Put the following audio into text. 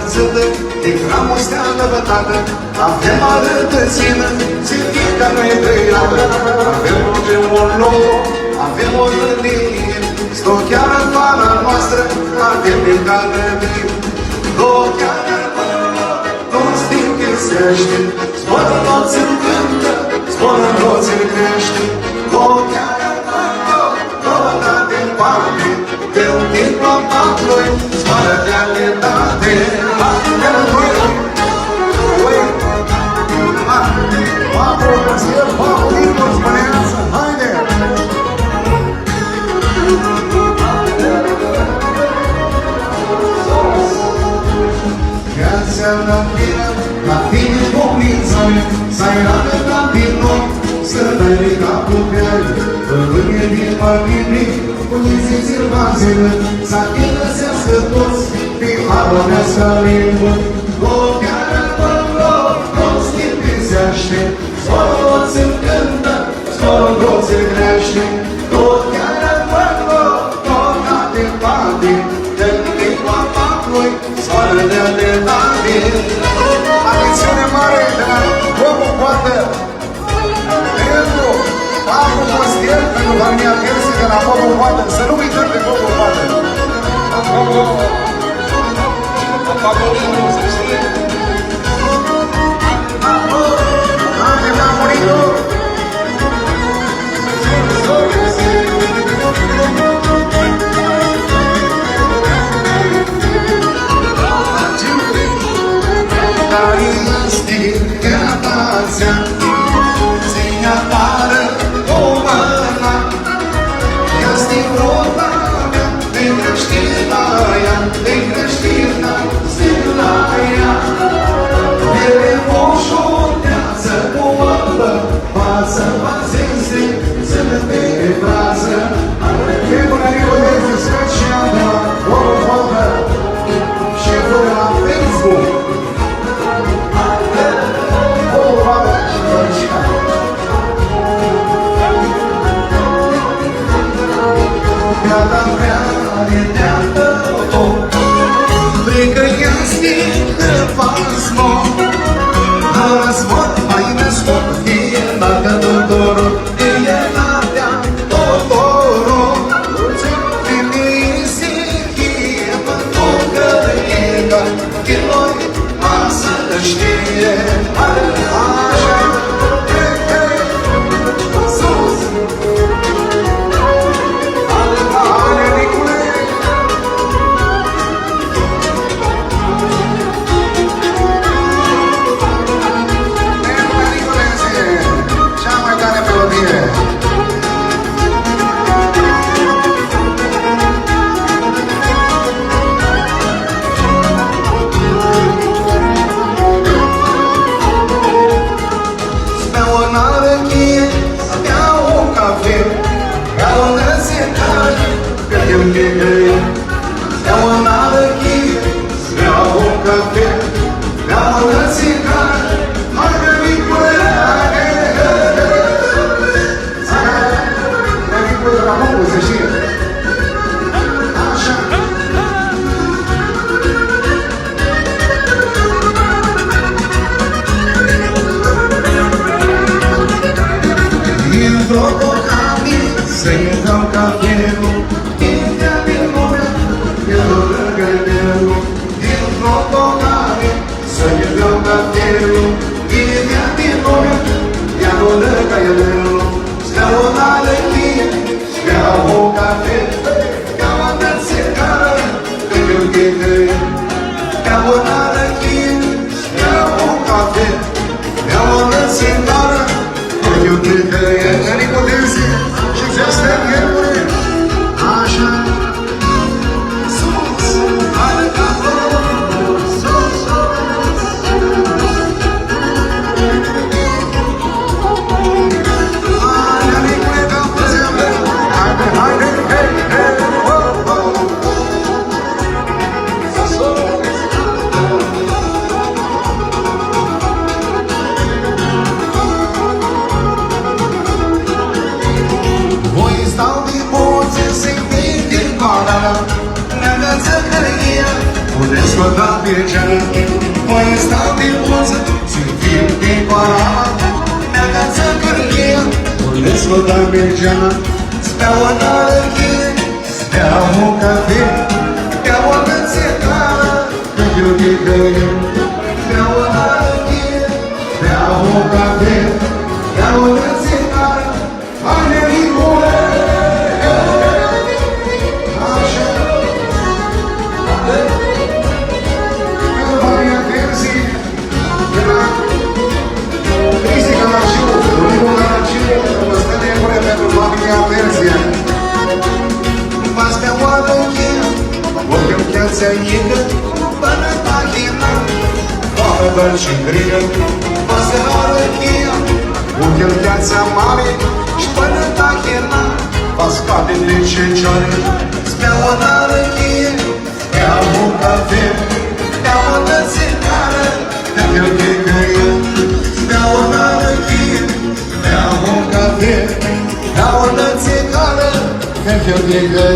împărțită, de dragostea lăbătată, avem arătățină, țintit ca noi trăiată. Avem un loc, avem o gândire, stocheară în vara noastră, avem din calăbrie. Stocheară acolo, toți timpii se aștept, zboră noți în cântă, zboră noți în crește. Stocheară acolo, toată din parte, de-un timp la patru-i, zboară realitate. La fine cominciare, sai la vino, să dai capul pe aia, pălânie din palmini, uniții silvanțele, să găsească toți, piharonească limbă. Glocheară acolo, toți timpii se aștept, zborul toți îmi cântă, zborul toți îmi crește. Glocheară acolo, toată de parte, de-mi cu apapului, zboară de date. Atențiune mare de la Bobu Poată pentru Papu Costier, pentru familia Ghersi de la Bobu Poată. Să nu uităm de Bobu Poată. Favorito, să știe. Ame favorito. Pornesc o dată pe geană, mai stau de poză, țin fir de parada, mi-a gață cârlie. Pornesc o dată pe geană, beau o narăchie, beau un cafe, beau o gățetară, că eu de găie. Beau o narăchie, beau un cafe, beau o gățetară, ale limone. Așa. Maria Terzi, de la Cristi Canaciu, Unico Canaciu, Răstăne Epure pentru Maria Terzi. Mas meu aranguinho, porque eu quero ser amiga, para tá rindo, fora da xingrinha. Mas meu aranguinho, porque eu quero ser amare, para tá rindo, faz parte de chinchore. Meu aranguinho, é a boca verde, é a boca cigarra, é meu que ganha. Meu aranguinho, é a boca verde, é a boca cigarra. If you dig the